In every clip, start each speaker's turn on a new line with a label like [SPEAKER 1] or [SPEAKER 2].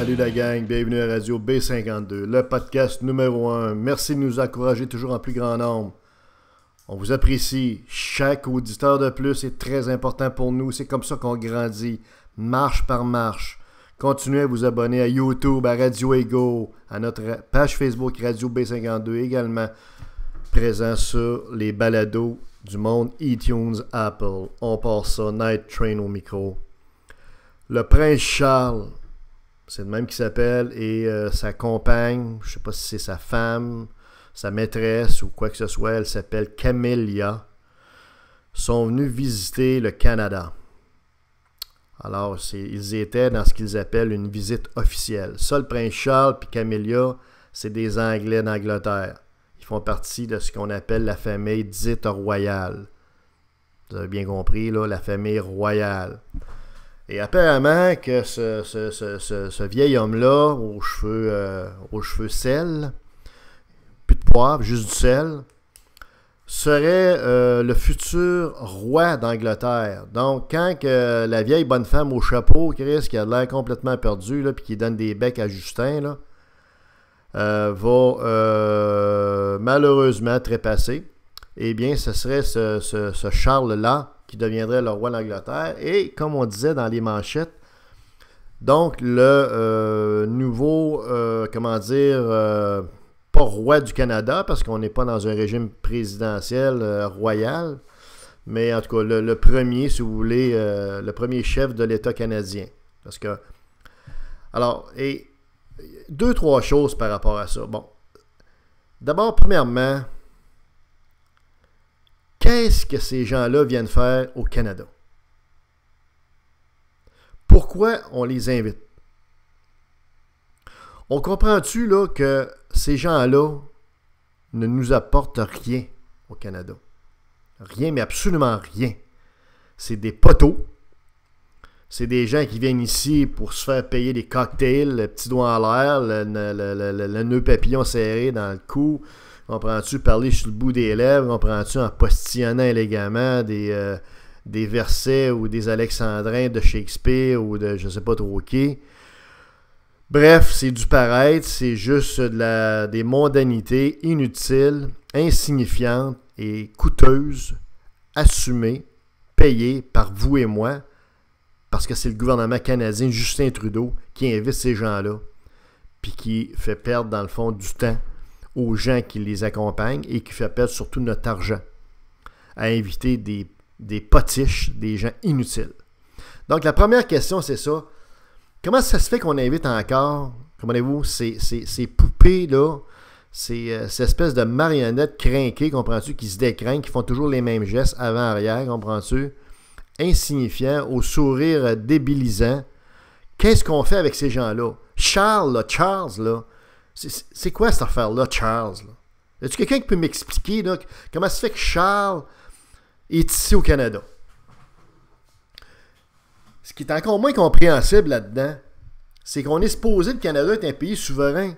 [SPEAKER 1] Salut la gang, bienvenue à Radio B52, le podcast numéro 1. Merci de nous encourager toujours en plus grand nombre. On vous apprécie. Chaque auditeur de plus est très important pour nous. C'est comme ça qu'on grandit, marche par marche. Continuez à vous abonner à YouTube, à Radio Ego, à notre page Facebook Radio B52 également, présent sur les balados du monde iTunes, Apple. On passe ça, Night Train au micro. Le prince Charles, c'est le même qui s'appelle, et sa compagne, je ne sais pas si c'est sa femme, sa maîtresse ou quoi que ce soit, elle s'appelle Camélia, sont venus visiter le Canada. Alors, ils étaient dans ce qu'ils appellent une visite officielle. Ça, le prince Charles et Camélia, c'est des Anglais d'Angleterre. Ils font partie de ce qu'on appelle la famille dite royale. Vous avez bien compris, là, la famille royale. Et apparemment que ce vieil homme-là, aux cheveux sel, plus de poivre, juste du sel, serait le futur roi d'Angleterre. Donc, quand que la vieille bonne femme au chapeau, Chris, qui a l'air complètement perdue, puis qui donne des becs à Justin, là, va malheureusement trépasser, eh bien, ce serait ce Charles-là qui deviendrait le roi d'Angleterre. Et, comme on disait dans les manchettes, donc, le nouveau, pas roi du Canada, parce qu'on n'est pas dans un régime présidentiel royal, mais en tout cas, le premier, si vous voulez, le premier chef de l'État canadien. Parce que, alors, et deux, trois choses par rapport à ça. Bon, d'abord, premièrement, qu'est-ce que ces gens-là viennent faire au Canada? Pourquoi on les invite? On comprend-tu là, que ces gens-là ne nous apportent rien au Canada? Rien, mais absolument rien. C'est des poteaux. C'est des gens qui viennent ici pour se faire payer des cocktails, le petit doigt en l'air, le nœud papillon serré dans le cou. Comprends-tu, parler sur le bout des lèvres, comprends-tu, en postillonnant élégamment des versets ou des alexandrins de Shakespeare ou de je sais pas trop qui. Bref, c'est du paraître, c'est juste des mondanités inutiles, insignifiantes et coûteuses, assumées, payées par vous et moi, parce que c'est le gouvernement canadien, Justin Trudeau, qui invite ces gens-là, puis qui fait perdre, dans le fond, du temps aux gens qui les accompagnent et qui fait perdre surtout notre argent à inviter des potiches, des gens inutiles. Donc, la première question, c'est ça. Comment ça se fait qu'on invite encore, comprenez-vous, ces poupées-là, ces espèces de marionnettes crinquées, comprends-tu, qui se décrinquent, qui font toujours les mêmes gestes avant-arrière, comprends-tu, insignifiants, au sourire débilisant. Qu'est-ce qu'on fait avec ces gens-là? Charles, là, c'est quoi cette affaire-là, Charles? Là? Est-ce quelqu'un qui peut m'expliquer là, comment ça se fait que Charles est ici au Canada? Ce qui est encore moins compréhensible là-dedans, c'est qu'on est supposé, le Canada est un pays souverain.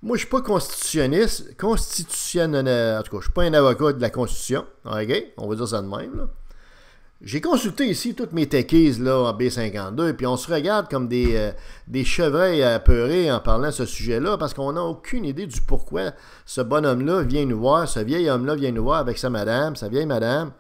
[SPEAKER 1] Moi, je ne suis pas constitutionniste, en tout cas, je ne suis pas un avocat de la Constitution, ok? On va dire ça de même, là. J'ai consulté ici toutes mes techies là, en B52, puis on se regarde comme des chevreuils apeurés en parlant de ce sujet-là, parce qu'on n'a aucune idée du pourquoi ce bonhomme-là vient nous voir, ce vieil homme-là vient nous voir avec sa vieille madame.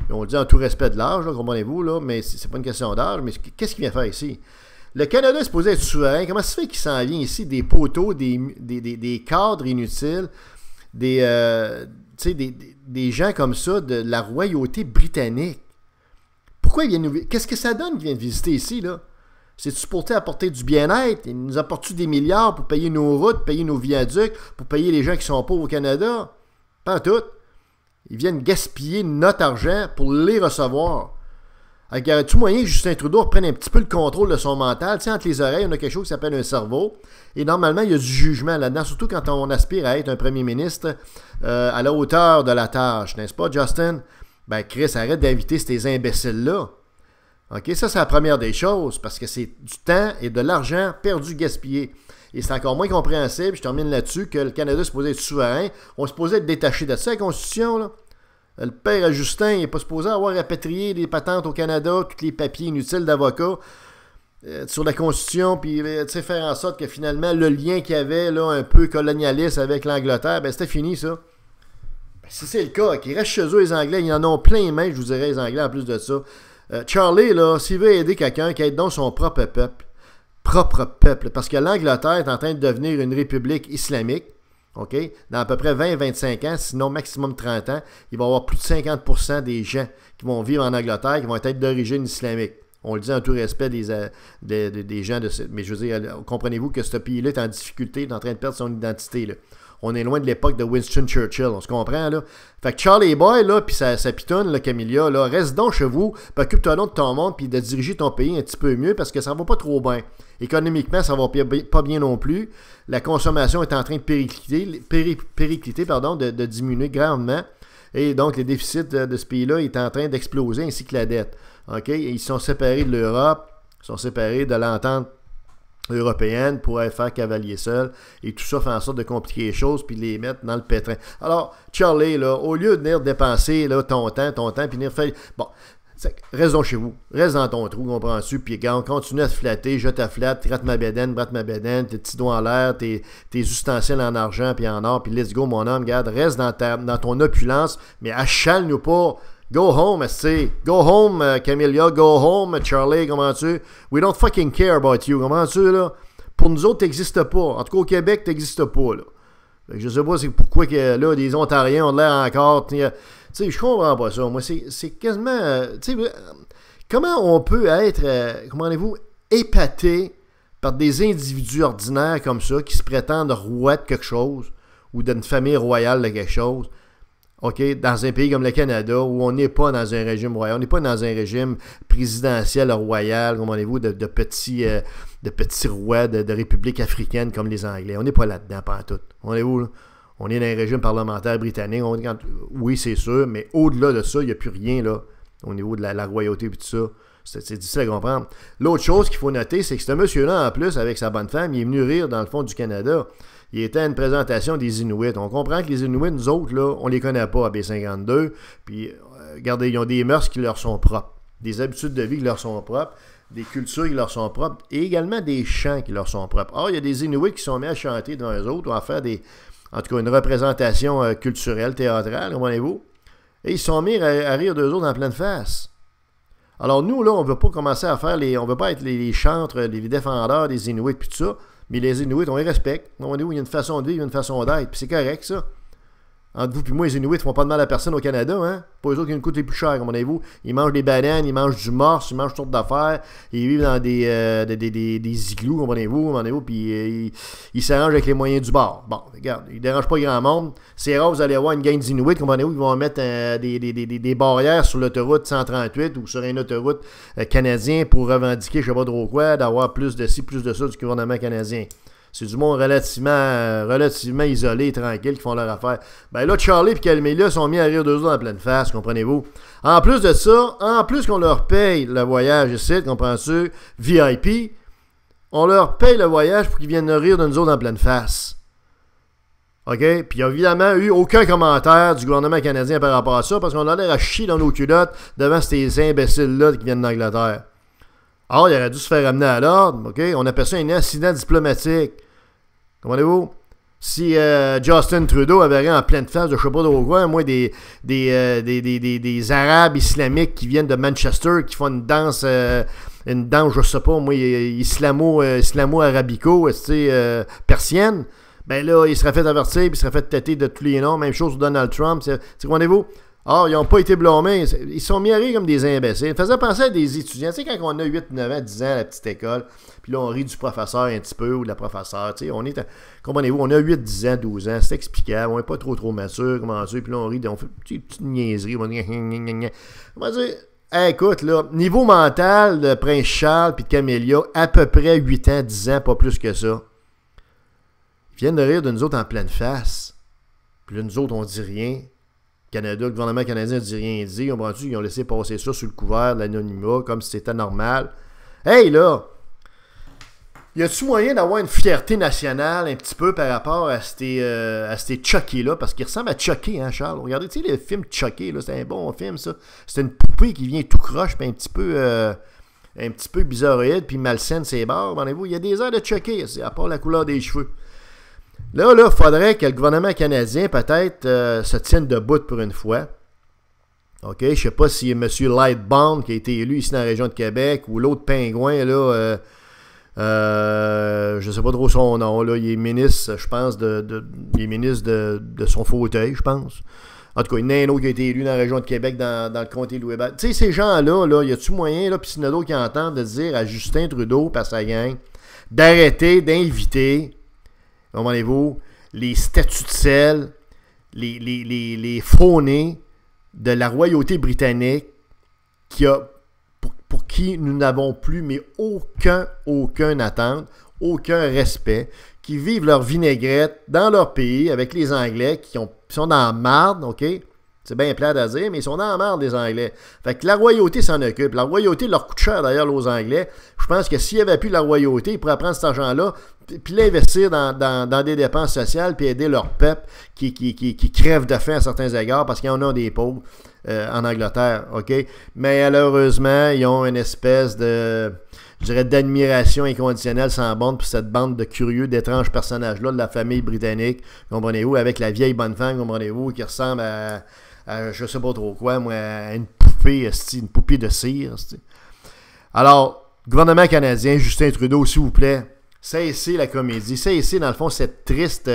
[SPEAKER 1] Et on le dit en tout respect de l'âge, comprenez-vous, là, mais c'est pas une question d'âge, mais qu'est-ce qu'il vient faire ici? Le Canada est supposé être souverain. Comment ça se fait qu'il s'en vient ici des poteaux, des cadres inutiles, des gens comme ça de la royauté britannique? Pourquoi ils viennent nous... Qu'est-ce que ça donne qu'ils viennent visiter ici, là? C'est-tu pour apporter du bien-être? Ils nous apportent-tu des milliards pour payer nos routes, payer nos viaducs, pour payer les gens qui sont pauvres au Canada? Pas en tout. Ils viennent gaspiller notre argent pour les recevoir. Alors, y aurait-tu moyen que Justin Trudeau reprenne un petit peu le contrôle de son mental? Tu sais, entre les oreilles, on a quelque chose qui s'appelle un cerveau. Et normalement, il y a du jugement là-dedans, surtout quand on aspire à être un premier ministre à la hauteur de la tâche. N'est-ce pas, Justin? Ben, Chris, arrête d'inviter ces imbéciles-là. OK? Ça, c'est la première des choses, parce que c'est du temps et de l'argent perdu, gaspillé. Et c'est encore moins compréhensible, je termine là-dessus, que le Canada est supposé être souverain. On est supposé être détaché de ça, la Constitution, là. Le père Justin, il n'est pas supposé avoir rapatrié les patentes au Canada, tous les papiers inutiles d'avocats. sur la Constitution, puis faire en sorte que finalement, le lien qu'il y avait, là, un peu colonialiste avec l'Angleterre, ben c'était fini, ça. Ben, si c'est le cas, qu'ils restent chez eux, les Anglais, ils en ont plein les mains, je vous dirais, les Anglais, en plus de ça. Charlie, là, s'il veut aider quelqu'un, qu'il aide donc son propre peuple, parce que l'Angleterre est en train de devenir une république islamique, OK? Dans à peu près 20-25 ans, sinon maximum 30 ans, il va y avoir plus de 50% des gens qui vont vivre en Angleterre qui vont être d'origine islamique. On le dit en tout respect des gens de ce... Mais je veux dire, comprenez-vous que ce pays-là est en difficulté, est en train de perdre son identité, là. On est loin de l'époque de Winston Churchill, on se comprend, là. Fait que Charlie Boy, là, puis sa pitonne, là, Camilla, là, reste donc chez vous, puis occupe-toi donc de ton monde, puis de diriger ton pays un petit peu mieux, parce que ça va pas trop bien. Économiquement, ça va pas bien non plus. La consommation est en train de péricliter, de diminuer grandement. Et donc, le déficit de ce pays-là est en train d'exploser, ainsi que la dette. OK? Et ils sont séparés de l'Europe, ils sont séparés de l'entente européenne pour faire cavalier seul. Et tout ça fait en sorte de compliquer les choses puis de les mettre dans le pétrin. Alors, Charlie, là, au lieu de venir dépenser là, ton temps, puis venir faire... Bon, reste donc chez vous. Reste dans ton trou, comprends-tu? Puis continue à te flatter, je te flatte, gratte ma bédaine, tes petits doigts en l'air, tes ustensiles en argent puis en or, puis let's go, mon homme, regarde, reste dans ton opulence, mais achale-nous pas. Go home, esti. Go home, Camilla. Go home, Charlie, comment-tu? We don't fucking care about you, comment-tu, là? Pour nous autres, t'existes pas. En tout cas, au Québec, t'existes pas, là. Je sais pas c'est pourquoi que, là, des Ontariens ont l'air encore... Tu sais, je comprends pas ça. Moi, c'est quasiment... tu sais, comment on peut être, comment allez-vous, épaté par des individus ordinaires comme ça qui se prétendent rois de quelque chose ou d'une famille royale de quelque chose? OK, dans un pays comme le Canada, où on n'est pas dans un régime royal, on n'est pas dans un régime présidentiel royal, comprenez-vous, de petits rois de républiques africaines comme les Anglais. On n'est pas là-dedans, pas en tout. On est où, là? On est dans un régime parlementaire britannique. Oui, c'est sûr, mais au-delà de ça, il n'y a plus rien, là, au niveau de la royauté et tout ça. C'est difficile à comprendre. L'autre chose qu'il faut noter, c'est que ce monsieur-là, en plus, avec sa bonne femme, il est venu rire dans le fond du Canada. Il était à une présentation des Inuits. On comprend que les Inuits, nous autres, là, on les connaît pas à B52. Puis, regardez, ils ont des mœurs qui leur sont propres, des habitudes de vie qui leur sont propres, des cultures qui leur sont propres, et également des chants qui leur sont propres. Or, il y a des Inuits qui sont mis à chanter devant eux autres, ou à faire en tout cas, une représentation culturelle, théâtrale, comprenez-vous? Et ils sont mis à rire d'eux autres en pleine face. Alors, nous, là, on ne veut pas commencer à faire on ne veut pas être les chantres, les défendeurs des Inuits, puis tout ça. Mais les Inuits, on les respecte. On est où il y a une façon de vivre, une façon d'être. Puis c'est correct, ça. Entre vous et moi, les Inuits ne font pas de mal à personne au Canada, hein? Pas eux autres qui nous coûtent les plus chers, comprenez-vous. Ils mangent des bananes, ils mangent du morse, ils mangent toutes sortes d'affaires. Ils vivent dans des igloos, comprenez-vous, puis ils s'arrangent avec les moyens du bord. Bon, regarde, ils ne dérangent pas grand monde. C'est rare, vous allez avoir une gang d'Inuits, comprenez-vous, ils vont mettre des barrières sur l'autoroute 138 ou sur une autoroute canadien pour revendiquer, je ne sais pas trop quoi, d'avoir plus de ci, plus de ça du gouvernement canadien. C'est du monde relativement isolé et tranquille qui font leur affaire. Ben là, Charlie et Camilla sont mis à rire d'eux autres en pleine face, comprenez-vous. En plus de ça, en plus qu'on leur paye le voyage ici, comprends-tu, VIP, on leur paye le voyage pour qu'ils viennent rire de nous autres en pleine face. OK? Puis il n'y a évidemment eu aucun commentaire du gouvernement canadien par rapport à ça, parce qu'on a l'air à chier dans nos culottes devant ces imbéciles-là qui viennent d'Angleterre. Alors, il aurait dû se faire ramener à l'ordre, OK? On appelle ça un incident diplomatique. Comprenez-vous? Si Justin Trudeau avait rien en pleine face de je sais pas de quoi, moi, des Arabes islamiques qui viennent de Manchester, qui font une danse, je sais pas, moi, islamo-arabico, persienne, ben là, il serait fait avertir, puis il serait fait têter de tous les noms. Même chose pour Donald Trump. Comprenez-vous? Ah, ils n'ont pas été blâmés. Ils sont mis à rire comme des imbéciles. Ils faisaient penser à des étudiants. Tu sais, quand on a 8, 9 ans, 10 ans à la petite école, puis là, on rit du professeur un petit peu ou de la professeure. Tu sais, comprenez-vous, on a 8, 10 ans, 12 ans, c'est explicable. On n'est pas trop mature, comment ça. Puis là, on rit, on fait une petite niaiserie. On va dire, hey, écoute, là, niveau mental de Prince Charles puis de Camélia, à peu près 8 ans, 10 ans, pas plus que ça. Ils viennent de rire de nous autres en pleine face. Puis là, nous autres, on dit rien. Canada, le gouvernement canadien ne dit rien dit. Ils ont laissé passer ça sous le couvert de l'anonymat, comme si c'était normal. Hey, là! Y a-tu moyen d'avoir une fierté nationale un petit peu par rapport à ces Chucky-là? Parce qu'il ressemble à Chucky, hein, Charles? Regardez, tu sais, le film Chucky, là, c'est un bon film, ça. C'est une poupée qui vient tout croche, puis un petit peu un petit peu bizarroïde, puis malsaine ses bords, il y a des airs de checker, à part la couleur des cheveux. Là, il faudrait que le gouvernement canadien, peut-être, se tienne debout pour une fois. OK, je ne sais pas si M. Lightbound, qui a été élu ici dans la région de Québec, ou l'autre pingouin, là, je ne sais pas trop son nom, là, il est ministre, je pense, il est ministre de son fauteuil, je pense. En tout cas, il y en a un autre qui a été élu dans la région de Québec, dans le comté de Louisville. Tu sais, ces gens-là, là, y a-tu moyen, là, puis s'il y en a d'autres qui entendent, de dire à Justin Trudeau, par sa gang, d'arrêter d'inviter, comprenez-vous, les statuts de sel, les faux-nés de la royauté britannique pour qui nous n'avons plus, mais aucun attente, aucun respect, qui vivent leur vinaigrette dans leur pays avec les Anglais qui sont dans la marde, OK? C'est bien plate à dire, mais ils sont dans la marde, les Anglais. Fait que la royauté s'en occupe. La royauté leur coûte cher, d'ailleurs, aux Anglais. Je pense que s'il n'y avait plus la royauté, ils pourraient prendre cet argent-là puis l'investir dans des dépenses sociales puis aider leur peuple qui crève de faim à certains égards parce qu'il y en a des pauvres en Angleterre, OK? Mais malheureusement, ils ont une espèce de, je dirais, d'admiration inconditionnelle sans borne pour cette bande de curieux, d'étranges personnages-là de la famille britannique, comprenez-vous, avec la vieille bonne femme, comprenez-vous, qui ressemble à je sais pas trop quoi, moi, à une poupée de cire. Alors, gouvernement canadien, Justin Trudeau, s'il vous plaît, cessez la comédie, cessez dans le fond cette triste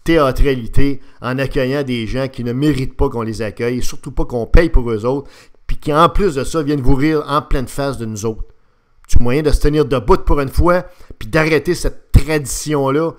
[SPEAKER 1] théâtralité en accueillant des gens qui ne méritent pas qu'on les accueille, surtout pas qu'on paye pour eux autres, puis qui en plus de ça viennent vous rire en pleine face de nous autres. Tu moyen de se tenir debout pour une fois, puis d'arrêter cette tradition-là.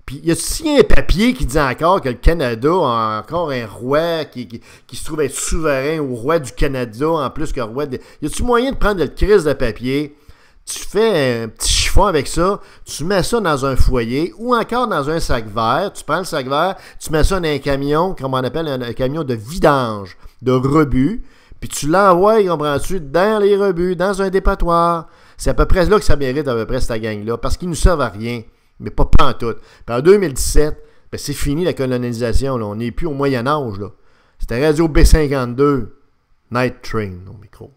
[SPEAKER 1] Puis il y a aussi un papier qui dit encore que le Canada a encore un roi qui se trouve être souverain au roi du Canada, en plus que roi de... Y a-tu moyen de prendre le crise de papier, tu fais un petit chiffon avec ça, tu mets ça dans un foyer ou encore dans un sac vert, tu prends le sac vert, tu mets ça dans un camion, comme on appelle un camion de vidange, de rebut, puis tu l'envoies, comprends-tu, dans les rebuts, dans un dépotoir. C'est à peu près là que ça mérite à peu près cette gang-là, parce qu'ils ne servent à rien. Mais pas pantoute. Puis en 2017, ben c'est fini la colonisation. Là. On n'est plus au Moyen-Âge. C'était Radio B52, Night Train au micro.